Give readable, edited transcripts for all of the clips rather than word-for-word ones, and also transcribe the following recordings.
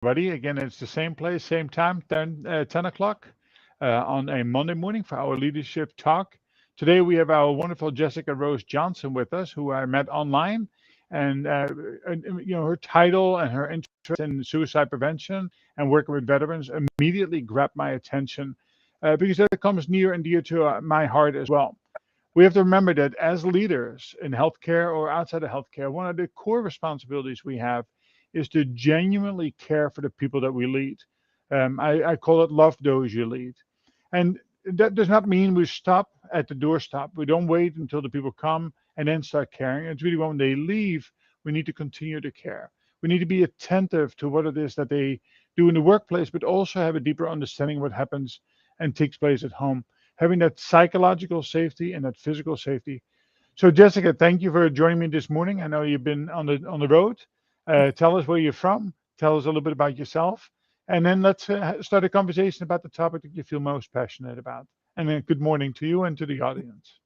everybody. Again, it's the same place, same time, 10 o'clock on a Monday morning for our leadership talk. Today, we have our wonderful Jessica Rose Johnson with us, who I met online. And her title and her interest in suicide prevention and working with veterans immediately grabbed my attention because that comes near and dear to my heart as well. We have to remember that as leaders in healthcare or outside of healthcare, one of the core responsibilities we have is to genuinely care for the people that we lead. I call it love those you lead. And that does not mean we stop at the doorstop. We don't wait until the people come and then start caring. It's really when they leave, we need to continue to care. We need to be attentive to what it is that they do in the workplace, but also have a deeper understanding of what happens and takes place at home, having that psychological safety and that physical safety. So, Jessica, thank you for joining me this morning. I know you've been on the road. Tell us where you're from. Tell us a little bit about yourself, and then let's start a conversation about the topic that you feel most passionate about. And then, good morning to you and to the audience.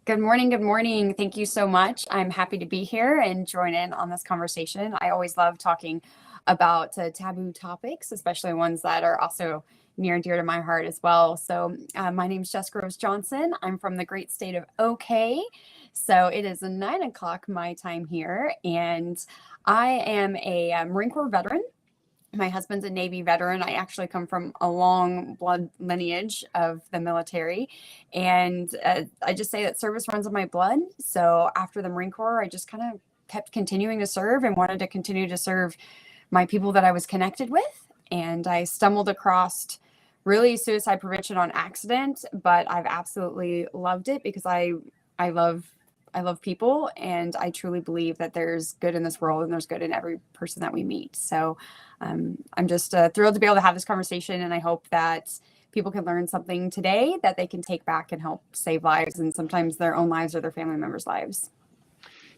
Good morning. Good morning. Thank you so much. I'm happy to be here and join in on this conversation. I always love talking about taboo topics, especially ones that are also near and dear to my heart as well. So my name is Jessica Rose Johnson. I'm from the great state of OK. So it is 9 o'clock my time here, and I am a Marine Corps veteran. My husband's a Navy veteran. I actually come from a long blood lineage of the military. And I just say that service runs in my blood. So after the Marine Corps, I just kind of kept continuing to serve and wanted to continue to serve my people that I was connected with. And I stumbled across really suicide prevention on accident, but I've absolutely loved it because I love people, and I truly believe that there's good in this world and there's good in every person that we meet. So I'm just thrilled to be able to have this conversation, and I hope that people can learn something today that they can take back and help save lives, and sometimes their own lives or their family members' lives.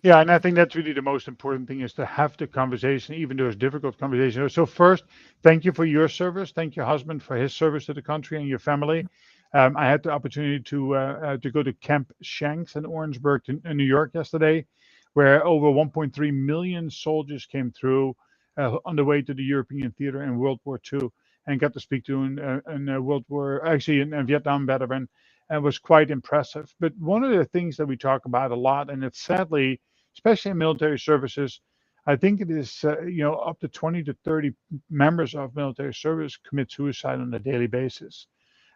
Yeah, and I think that's really the most important thing is to have the conversation, even though it's difficult conversation. So first, thank you for your service. Thank your husband for his service to the country and your family. I had the opportunity to go to Camp Shanks in Orangeburg, in New York yesterday, where over 1.3 million soldiers came through on the way to the European theater in World War II, and got to speak to an World War, actually a Vietnam veteran, and was quite impressive. But one of the things that we talk about a lot, and it's sadly, especially in military services, I think it is up to 20 to 30 members of military service commit suicide on a daily basis.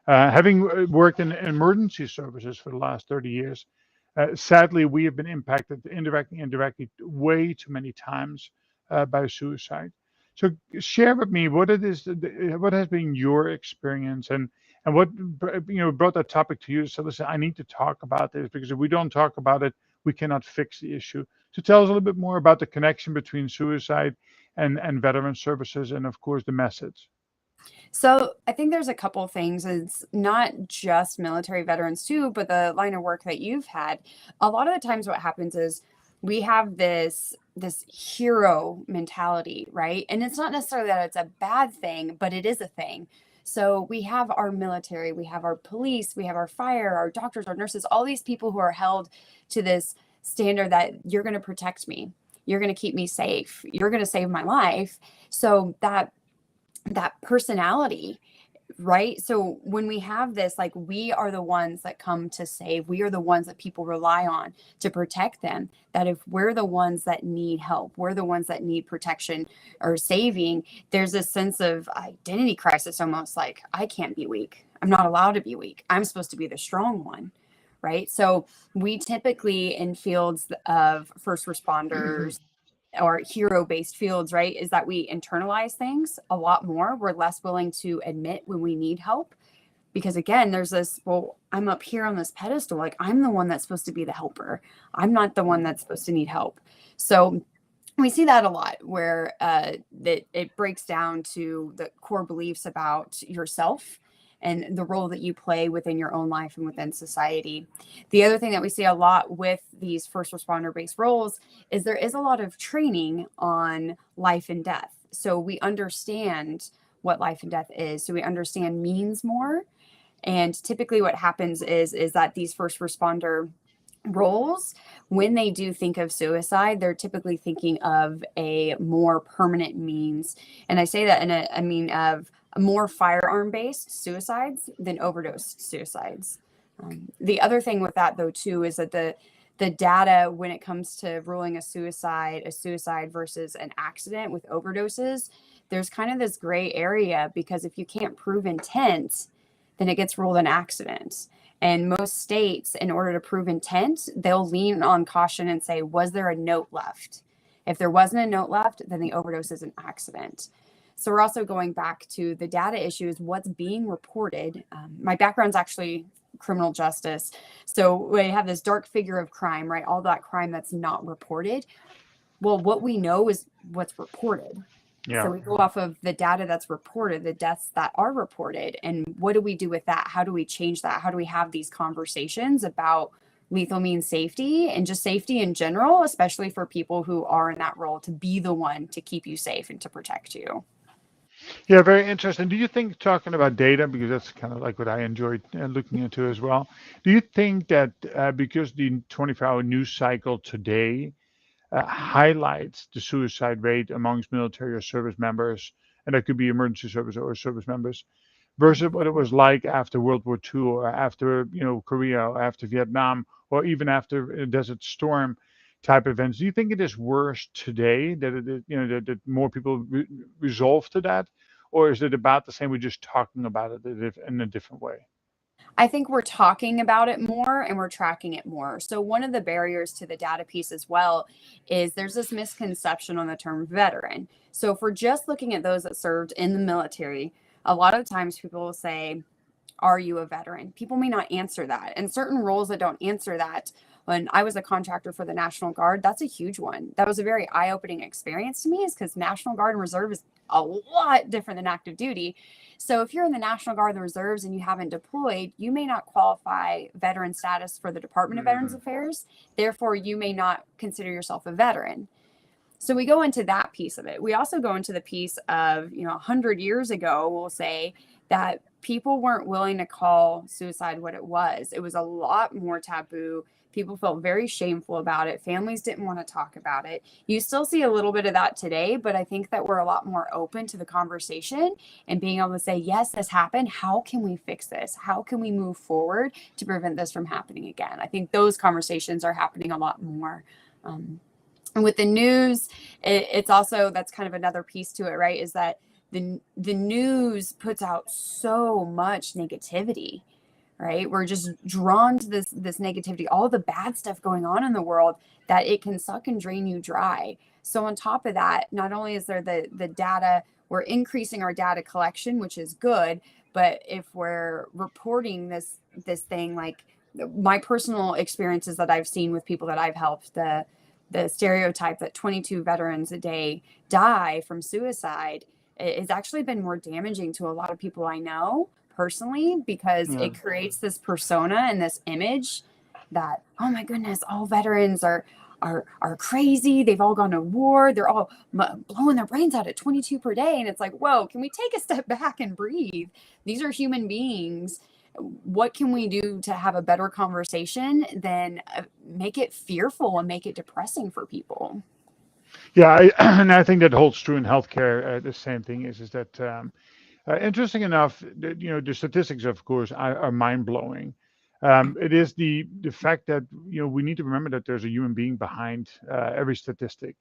Having worked in emergency services for the last 30 years, sadly, we have been impacted indirectly, way too many times by suicide. So share with me what it is, what has been your experience, and what brought that topic to you. So listen, I need to talk about this because if we don't talk about it, we cannot fix the issue. So tell us a little bit more about the connection between suicide and veteran services, and of course the message. So I think there's a couple of things. It's not just military veterans too, but the line of work that you've had. A lot of the times what happens is we have this hero mentality, right? And it's not necessarily that it's a bad thing, but it is a thing. So we have our military, we have our police, we have our fire, our doctors, our nurses, all these people who are held to this standard that you're going to protect me. You're going to keep me safe. You're going to save my life. So that personality, right? So when we have this, like, we are the ones that come to save, we are the ones that people rely on to protect them, that if we're the ones that need help, we're the ones that need protection or saving, there's this sense of identity crisis, almost like, I can't be weak, I'm not allowed to be weak, I'm supposed to be the strong one, right? So we typically, in fields of first responders or hero-based fields, right, is that we internalize things a lot more. We're less willing to admit when we need help because, again, there's this, well, I'm up here on this pedestal, like, I'm the one that's supposed to be the helper, I'm not the one that's supposed to need help. So we see that a lot where that it breaks down to the core beliefs about yourself and the role that you play within your own life and within society. The other thing that we see a lot with these first responder based roles is there is a lot of training on life and death. So we understand what life and death is. So we understand means more. And typically what happens is that these first responder roles, when they do think of suicide, they're typically thinking of a more permanent means. And I say that I mean of more firearm based suicides than overdose suicides. The other thing with that, though, too, is that the data when it comes to ruling a suicide versus an accident with overdoses, there's kind of this gray area because if you can't prove intent, then it gets ruled an accident. And most states, in order to prove intent, they'll lean on caution and say, was there a note left? If there wasn't a note left, then the overdose is an accident. So we're also going back to the data issues, what's being reported. My background's actually criminal justice. So we have this dark figure of crime, right? All that crime that's not reported. Well, what we know is what's reported. So Yeah. we go off of the data that's reported, the deaths that are reported, and what do we do with that? How do we change that? How do we have these conversations about lethal means safety and just safety in general, especially for people who are in that role to be the one to keep you safe and to protect you? Yeah, very interesting. Do you think, talking about data, because that's kind of like what I enjoyed looking into as well, do you think that because the 24-hour news cycle today highlights the suicide rate amongst military or service members, and that could be emergency service or service members, versus what it was like after World War II or after, Korea or after Vietnam or even after a Desert Storm type events? Do you think it is worse today that that more people resolve to that, or is it about the same? We're just talking about it in a different way. I think we're talking about it more and we're tracking it more. So, one of the barriers to the data piece as well is there's this misconception on the term veteran. So, if we're just looking at those that served in the military, a lot of times people will say, are you a veteran? People may not answer that. And certain roles that don't answer that, when I was a contractor for the National Guard, that's a huge one. That was a very eye opening experience to me, is because National Guard and Reserve is a lot different than active duty. So if you're in the National Guard and the Reserves and you haven't deployed, you may not qualify veteran status for the Department of Veterans Hmm. Affairs. Therefore, you may not consider yourself a veteran. So we go into that piece of it. We also go into the piece of, 100 years ago, we'll say that people weren't willing to call suicide what it was. It was a lot more taboo. People felt very shameful about it. Families didn't want to talk about it. You still see a little bit of that today, but I think that we're a lot more open to the conversation and being able to say, yes, this happened. How can we fix this? How can we move forward to prevent this from happening again? I think those conversations are happening a lot more. And with the news, it's also, that's kind of another piece to it, right? Is that the news puts out so much negativity, right? We're just drawn to this negativity, all the bad stuff going on in the world, that it can suck and drain you dry. So on top of that, not only is there the data, we're increasing our data collection, which is good, but if we're reporting this thing, like my personal experiences that I've seen with people that I've helped, the stereotype that 22 veterans a day die from suicide has actually been more damaging to a lot of people I know personally, because Yeah. it creates this persona and this image that, oh my goodness, all veterans are crazy. They've all gone to war. They're all blowing their brains out at 22 per day. And it's like, whoa, can we take a step back and breathe? These are human beings. What can we do to have a better conversation than make it fearful and make it depressing for people? Yeah, and I think that holds true in healthcare. The same thing is that interesting enough, the statistics, of course, are mind blowing. It is the fact that we need to remember that there's a human being behind every statistic,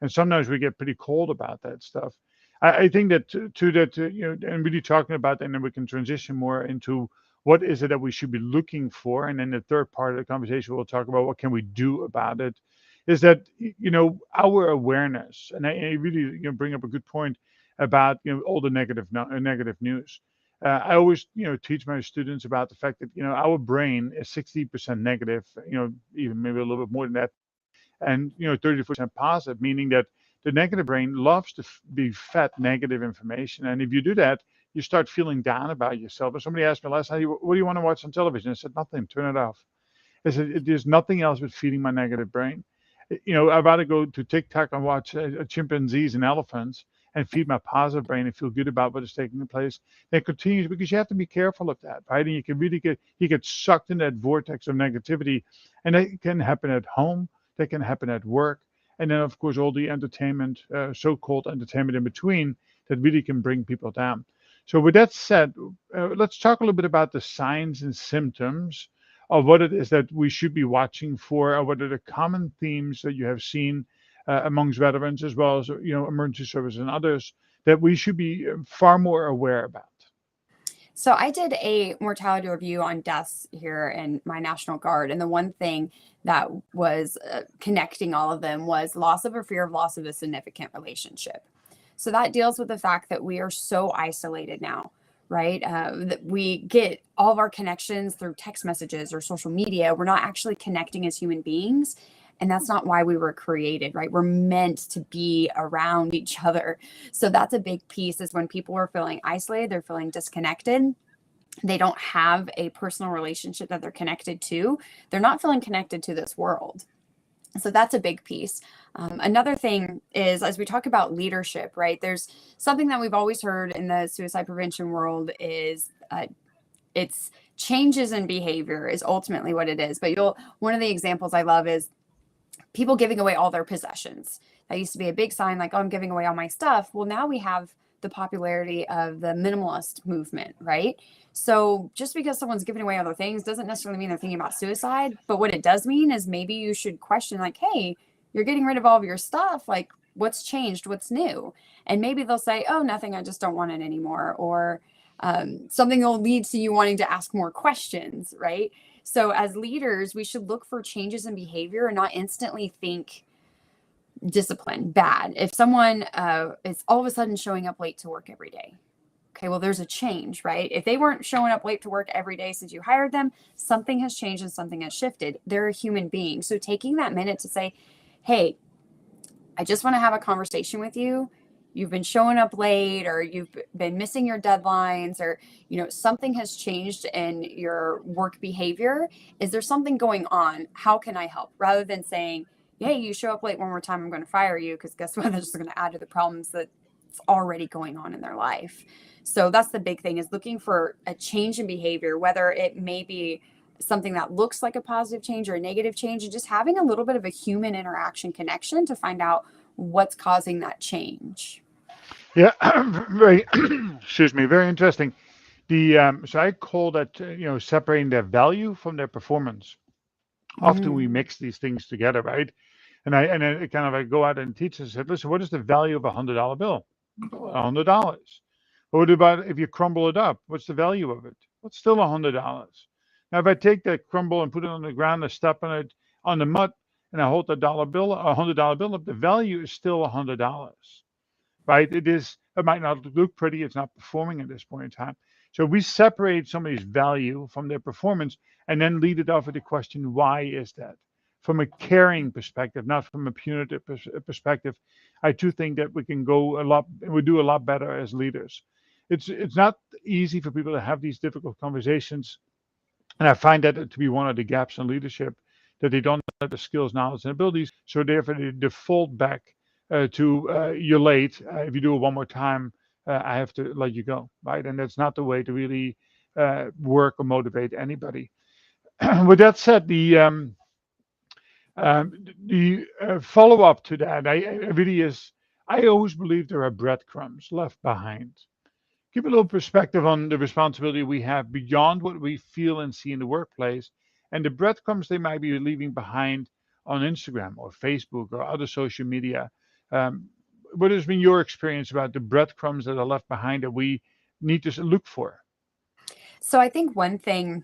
and sometimes we get pretty cold about that stuff. I think that to that and really talking about, and then we can transition more into what is it that we should be looking for, and then the third part of the conversation we'll talk about what can we do about it. Is that our awareness, and I really bring up a good point about all the negative news. I always teach my students about the fact that our brain is 60% negative, even maybe a little bit more than that, and 30 to 40% positive, meaning that the negative brain loves to be fed negative information, and if you do that, you start feeling down about yourself. And somebody asked me last night, "What do you want to watch on television?" I said, "Nothing. Turn it off." I said, "There's nothing else but feeding my negative brain." I'd rather go to TikTok and watch chimpanzees and elephants and feed my positive brain and feel good about what is taking place, then continue, because you have to be careful of that, right? And you can really get sucked in that vortex of negativity, and that can happen at home, that can happen at work, and then of course all the entertainment, so-called entertainment in between, that really can bring people down. So with that said, let's talk a little bit about the signs and symptoms of what it is that we should be watching for, or what are the common themes that you have seen amongst veterans, as well as emergency services and others, that we should be far more aware about. So I did a mortality review on deaths here in my National Guard, and the one thing that was connecting all of them was loss of or fear of loss of a significant relationship. So that deals with the fact that we are so isolated now, right? That we get all of our connections through text messages or social media. We're not actually connecting as human beings. And that's not why we were created, right? We're meant to be around each other. So that's a big piece, is when people are feeling isolated, they're feeling disconnected. They don't have a personal relationship that they're connected to. They're not feeling connected to this world. So that's a big piece. Another thing is, as we talk about leadership, right? There's something that we've always heard in the suicide prevention world is it's changes in behavior is ultimately what it is. But one of the examples I love is people giving away all their possessions. That used to be a big sign, like, oh, I'm giving away all my stuff. Well, now we have the popularity of the minimalist movement, right? So just because someone's giving away other things doesn't necessarily mean they're thinking about suicide. But what it does mean is maybe you should question, like, hey, you're getting rid of all of your stuff. Like, what's changed? What's new? And maybe they'll say, oh, nothing, I just don't want it anymore. Or something will lead to you wanting to ask more questions, right? So as leaders, we should look for changes in behavior and not instantly think discipline, bad. If someone is all of a sudden showing up late to work every day, okay, well, there's a change, right? If they weren't showing up late to work every day since you hired them, something has changed and something has shifted. They're a human being. So taking that minute to say, hey, I just want to have a conversation with you. You've been showing up late, or you've been missing your deadlines, or, something has changed in your work behavior. Is there something going on? How can I help? Rather than saying, hey, you show up late one more time, I'm going to fire you, because guess what? That's just going to add to the problems that's already going on in their life. So that's the big thing, is looking for a change in behavior, whether it may be something that looks like a positive change or a negative change, and just having a little bit of a human interaction connection to find out what's causing that change. Yeah, very, excuse me, very interesting. So I call that separating their value from their performance. Often we mix these things together, right? I go out and teach and said, listen, what is the value of $100 bill? $100. What about if you crumble it up? What's the value of it? Well, it's still $100. Now, if I take that crumble and put it on the ground and step on it on the mud, and I hold the $100 bill up, the value is still $100, right? It might not look pretty. It's not performing at this point in time. So we separate somebody's value from their performance, and then lead it off with the question, why is that? From a caring perspective, not from a punitive perspective, I do think that we do a lot better as leaders. It's not easy for people to have these difficult conversations, and I find that to be one of the gaps in leadership, that they don't have the skills, knowledge, and abilities. So therefore, they default back to you're late. If you do it one more time, I have to let you go, right? And that's not the way to really work or motivate anybody. With that said, the follow up to that, I always believe there are breadcrumbs left behind. Give a little perspective on the responsibility we have beyond what we feel and see in the workplace, and the breadcrumbs they might be leaving behind on Instagram or Facebook or other social media. What has been your experience about the breadcrumbs that are left behind that we need to look for? So I think one thing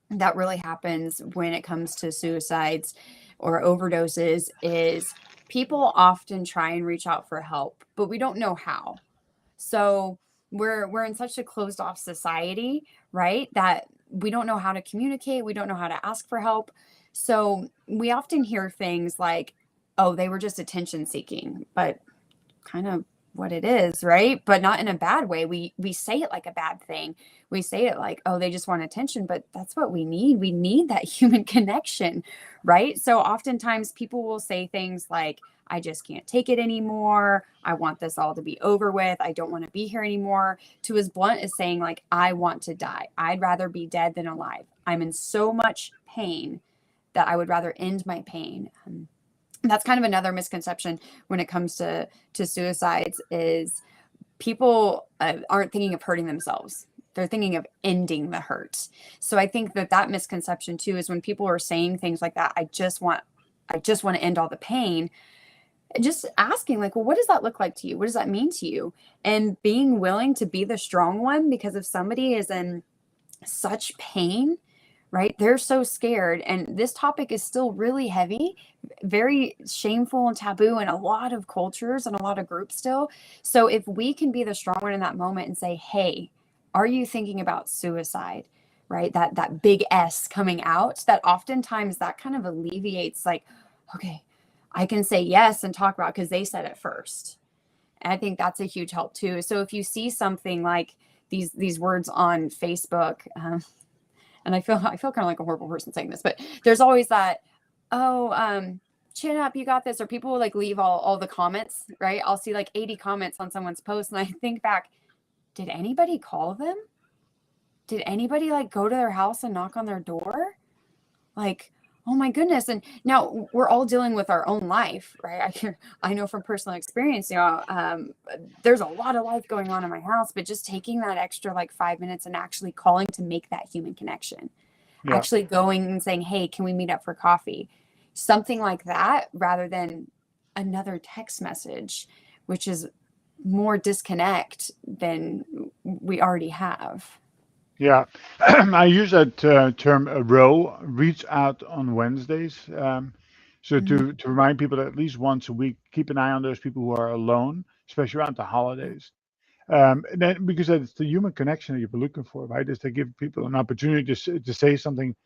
that really happens when it comes to suicides or overdoses is people often try and reach out for help, but we don't know how. So we're in such a closed off society, right? That we don't know how to communicate. We don't know how to ask for help. So we often hear things like, oh, they were just attention seeking, but kind of what it is, right? But not in a bad way. We say it like a bad thing. We say it like, oh, they just want attention, but that's what we need. We need that human connection, right? So oftentimes people will say things like, I just can't take it anymore. I want this all to be over with. I don't want to be here anymore, to as blunt as saying, like, I want to die. I'd rather be dead than alive. I'm in so much pain that I would rather end my pain. That's kind of another misconception when it comes to suicides, is people aren't thinking of hurting themselves. They're thinking of ending the hurt. So I think that misconception too is when people are saying things like that, I just want to end all the pain. Just asking, like, well, what does that look like to you? What does that mean to you? And being willing to be the strong one, because if somebody is in such pain, right, they're so scared. And this topic is still really heavy, very shameful and taboo in a lot of cultures and a lot of groups still. So if we can be the strong one in that moment and say, hey, are you thinking about suicide? Right? That big S coming out, that oftentimes that kind of alleviates, like, okay, I can say yes and talk about, because they said it first. And I think that's a huge help too. So if you see something like these words on Facebook, and I feel kind of like a horrible person saying this, but there's always that, chin up, you got this. Or people will like leave all the comments, right? I'll see like 80 comments on someone's post, and I think back, did anybody call them? Did anybody like go to their house and knock on their door? Like, oh my goodness. And now we're all dealing with our own life, right? I know from personal experience, there's a lot of life going on in my house, but just taking that extra like 5 minutes and actually calling to make that human connection, actually going and saying, hey, can we meet up for coffee? Something like that, rather than another text message, which is more disconnect than we already have. Yeah, I use that term row, reach out on Wednesdays. So to remind people that at least once a week, keep an eye on those people who are alone, especially around the holidays. And then, because it's the human connection that you're looking for, right? Is to give people an opportunity to say something.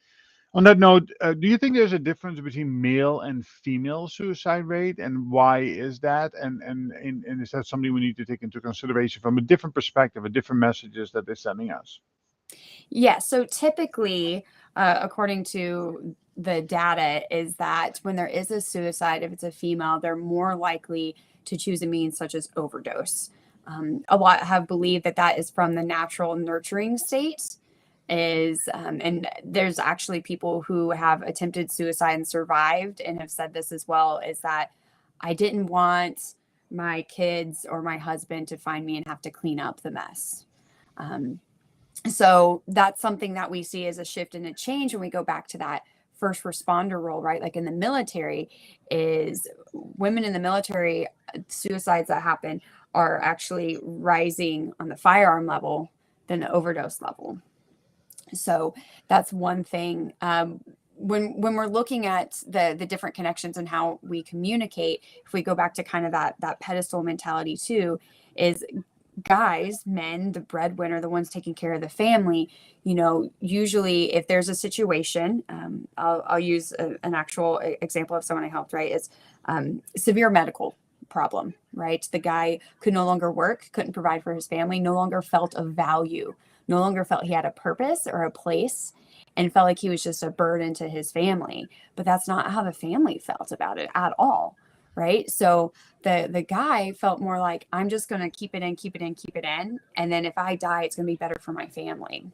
On that note, do you think there's a difference between male and female suicide rate, and why is that? And is that something we need to take into consideration from a different perspective, a different messages that they're sending us? Yeah. So typically, according to the data, is that when there is a suicide, if it's a female, they're more likely to choose a means such as overdose. A lot have believed that is from the natural nurturing state. And there's actually people who have attempted suicide and survived and have said this as well, is that I didn't want my kids or my husband to find me and have to clean up the mess. So that's something that we see as a shift and a change when we go back to that first responder role, right? Like in the military, is women in the military, suicides that happen are actually rising on the firearm level than the overdose level. So that's one thing. When we're looking at the different connections and how we communicate, if we go back to kind of that pedestal mentality too, is guys, men, the breadwinner, the ones taking care of the family, usually if there's a situation, I'll use an actual example of someone I helped, right? It's severe medical problem, right? The guy could no longer work, couldn't provide for his family, no longer felt of value, no longer felt he had a purpose or a place, and felt like he was just a burden to his family. But that's not how the family felt about it at all. Right. So the guy felt more like, I'm just going to keep it in. And then if I die, it's going to be better for my family.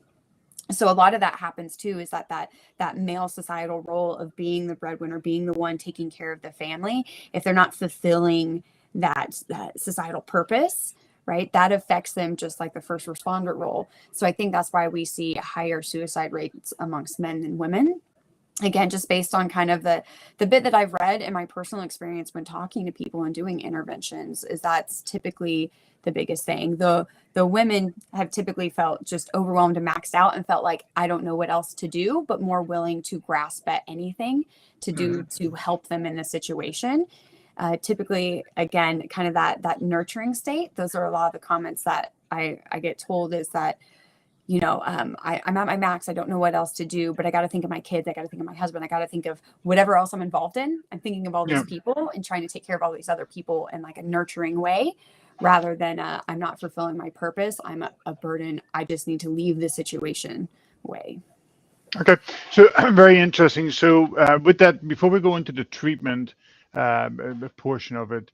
So a lot of that happens too, is that male societal role of being the breadwinner, being the one taking care of the family. If they're not fulfilling that societal purpose, right, that affects them just like the first responder role. So I think that's why we see higher suicide rates amongst men than women. Again, just based on kind of the bit that I've read in my personal experience when talking to people and doing interventions, is that's typically the biggest thing. The women have typically felt just overwhelmed and maxed out and felt like, I don't know what else to do, but more willing to grasp at anything to do to help them in the situation. Typically, again, kind of that nurturing state. Those are a lot of the comments that I get told, is that, I'm at my max. I don't know what else to do, but I got to think of my kids. I got to think of my husband. I got to think of whatever else I'm involved in. I'm thinking of all these people and trying to take care of all these other people in like a nurturing way, rather than I'm not fulfilling my purpose. I'm a burden. I just need to leave the situation way. Okay, so very interesting. So with that, before we go into the treatment, a portion of it.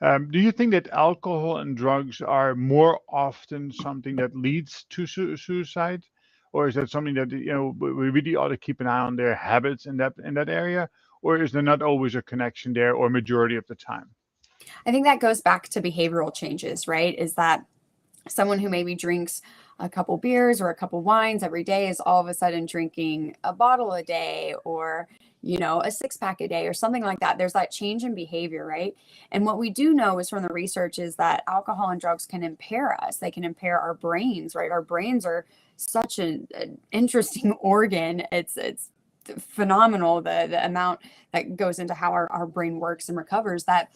Do you think that alcohol and drugs are more often something that leads to suicide, or is that something that we really ought to keep an eye on their habits in that area, or is there not always a connection there, or majority of the time? I think that goes back to behavioral changes, right? Is that someone who maybe drinks a couple beers or a couple wines every day is all of a sudden drinking a bottle a day, or a six pack a day or something like that. There's that change in behavior, right? And what we do know is from the research is that alcohol and drugs can impair us. They can impair our brains, right? Our brains are such an interesting organ. It's phenomenal, the amount that goes into how our brain works and recovers, that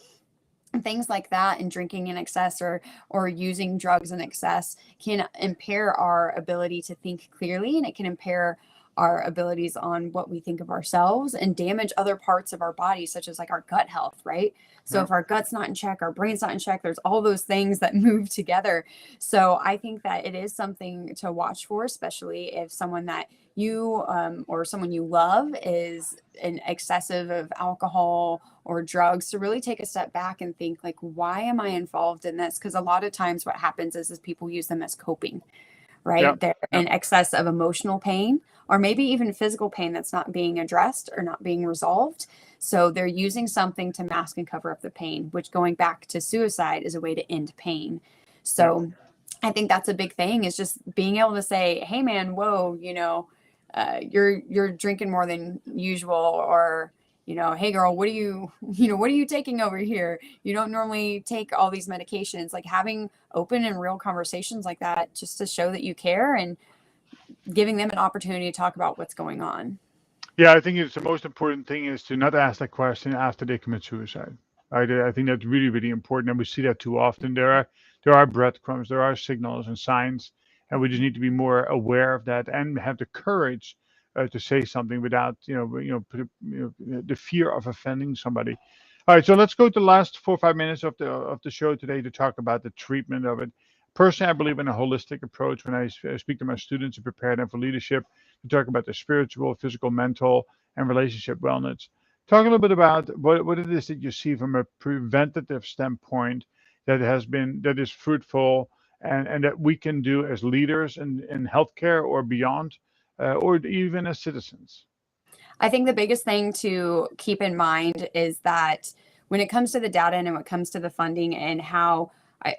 things like that and drinking in excess or using drugs in excess can impair our ability to think clearly, and it can impair our abilities on what we think of ourselves and damage other parts of our body, such as like our gut health, right? So Yeah. if our gut's not in check, our brain's not in check, there's all those things that move together. So I think that it is something to watch for, especially if someone that you or someone you love is an excessive of alcohol or drugs, to really take a step back and think like, why am I involved in this? Because a lot of times what happens is people use them as coping, Yeah. right? They're Yeah. in excess of emotional pain or maybe even physical pain that's not being addressed or not being resolved. So they're using something to mask and cover up the pain, which, going back to suicide, is a way to end pain. Yeah. So I think that's a big thing, is just being able to say, hey man, whoa, you're drinking more than usual, or hey girl, what are you taking over here? You don't normally take all these medications. Like, having open and real conversations like that, just to show that you care and giving them an opportunity to talk about what's going on. Yeah, I think it's the most important thing is to not ask that question after they commit suicide. I think that's really, really important, and we see that too often. There are breadcrumbs, there are signals and signs, and we just need to be more aware of that and have the courage to say something without, the fear of offending somebody. All right, so let's go to the last 4 or 5 minutes of the show today to talk about the treatment of it. Personally, I believe in a holistic approach when I speak to my students to prepare them for leadership, to talk about the spiritual, physical, mental, and relationship wellness. Talk a little bit about what it is that you see from a preventative standpoint that is fruitful, and that we can do as leaders in healthcare or beyond, or even as citizens. I think the biggest thing to keep in mind is that when it comes to the data and when it comes to the funding and how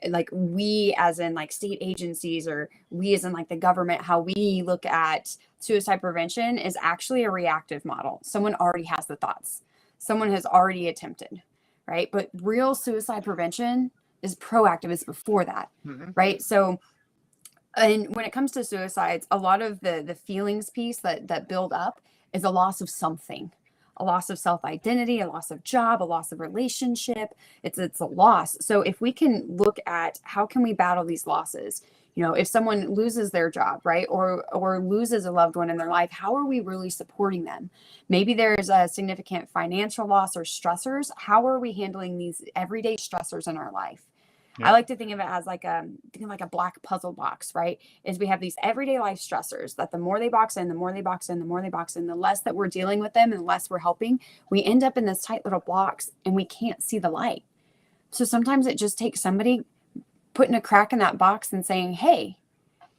like we as in like state agencies, or we as in like the government, how we look at suicide prevention is actually a reactive model. Someone already has the thoughts. Someone has already attempted, right? But real suicide prevention is proactive, is before that, Hmm. right? So, and when it comes to suicides, a lot of the feelings piece that build up is a loss of something, a loss of self-identity, a loss of job, a loss of relationship. It's a loss. So if we can look at how can we battle these losses, if someone loses their job, right, or loses a loved one in their life, how are we really supporting them? Maybe there's a significant financial loss or stressors. How are we handling these everyday stressors in our life? I Yeah. like to think of it as like a black puzzle box, right? Is we have these everyday life stressors that the more they box in, the more they box in, the more they box in, the less that we're dealing with them and the less we're helping, we end up in this tight little box and we can't see the light. So sometimes it just takes somebody putting a crack in that box and saying, hey,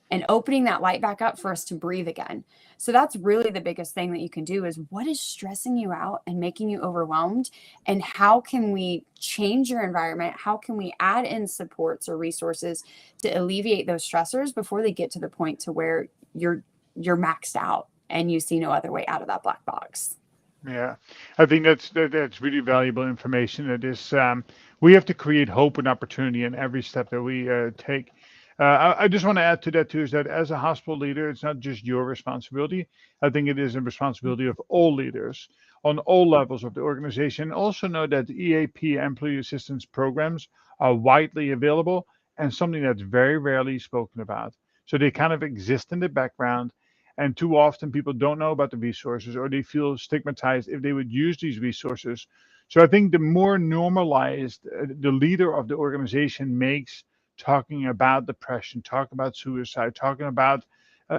and opening that light back up for us to breathe again. So that's really the biggest thing that you can do, is what is stressing you out and making you overwhelmed, and how can we change your environment? How can we add in supports or resources to alleviate those stressors before they get to the point to where you're maxed out and you see no other way out of that black box? Yeah, I think that's really valuable information. It is we have to create hope and opportunity in every step that we take. I just want to add to that too, is that as a hospital leader, it's not just your responsibility. I think it is a responsibility of all leaders on all levels of the organization. Also know that the EAP, employee assistance programs, are widely available and something that's very rarely spoken about. So they kind of exist in the background, and too often people don't know about the resources, or they feel stigmatized if they would use these resources. So I think the more normalized the leader of the organization makes talking about depression, talking about suicide, talking about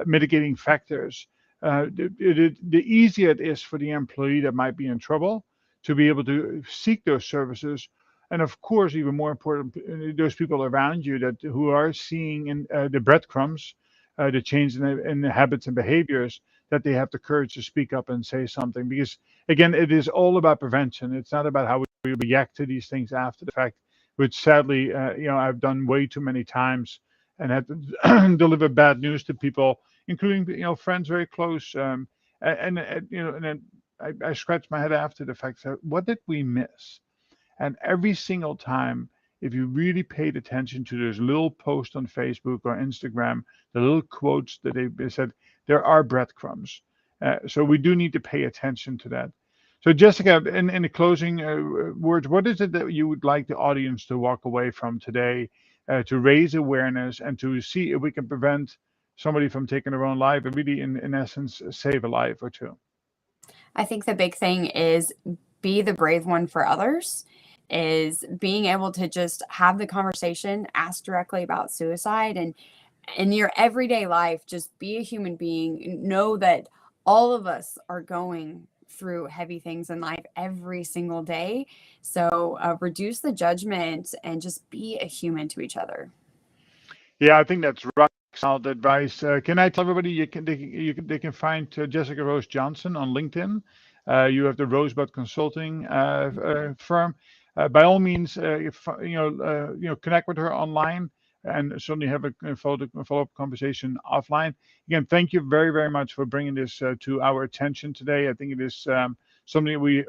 mitigating factors, the easier it is for the employee that might be in trouble to be able to seek those services. And of course, even more important, those people around you that who are seeing in the breadcrumbs, the change in the habits and behaviors, that they have the courage to speak up and say something. Because again, it is all about prevention. It's not about how we react to these things after the fact, which sadly, I've done way too many times and had to deliver bad news to people, including friends very close. And then I scratched my head after the fact. So what did we miss? And every single time, if you really paid attention to those little posts on Facebook or Instagram, the little quotes that they said, there are breadcrumbs. So we do need to pay attention to that. So, Jessica, in the closing words, what is it that you would like the audience to walk away from today to raise awareness and to see if we can prevent somebody from taking their own life and really, in essence, save a life or two? I think the big thing is be the brave one for others, is being able to just have the conversation, ask directly about suicide, and in your everyday life, just be a human being. Know that all of us are going through heavy things in life every single day. So reduce the judgment and just be a human to each other. Yeah, I think that's rock solid advice. Can I tell everybody they can find Jessica Rose Johnson on LinkedIn? You have the Rosebud Consulting firm. By all means, if connect with her online and certainly have a follow-up conversation offline. Again, thank you very, very much for bringing this to our attention today. I think it is something we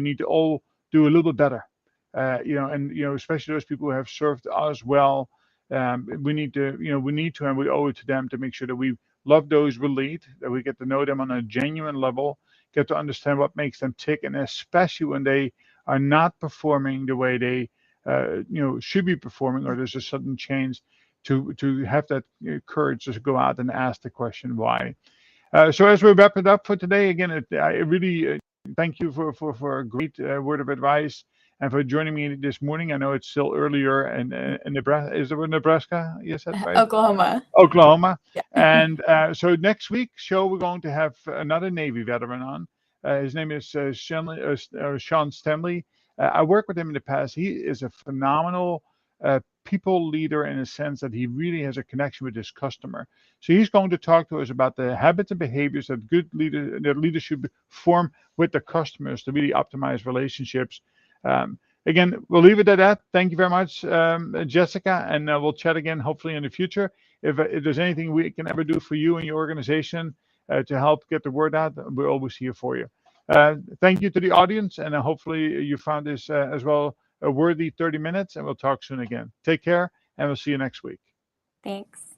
need to all do a little bit better. And especially those people who have served us well. We need to, and we owe it to them to make sure that we love those we lead, that we get to know them on a genuine level, get to understand what makes them tick, and especially when they are not performing the way they, should be performing, or there's a sudden change, to have that courage to go out and ask the question why. So as we wrap it up for today, again, I really thank you for a great word of advice and for joining me this morning. I know it's still earlier in Nebraska. Is it Nebraska? You said right? Oklahoma. Oklahoma. Yeah. And so next week's show, we're going to have another Navy veteran on. His name is Sean Stanley. I worked with him in the past. He is a phenomenal people leader in a sense that he really has a connection with his customer. So he's going to talk to us about the habits and behaviors that that leaders should form with the customers to really optimize relationships. Again, we'll leave it at that. Thank you very much, Jessica, and we'll chat again hopefully in the future. If there's anything we can ever do for you and your organization to help get the word out, we're always here for you. Thank you to the audience, and hopefully you found this as well a worthy 30 minutes, and we'll talk soon again. Take care, and we'll see you next week. Thanks.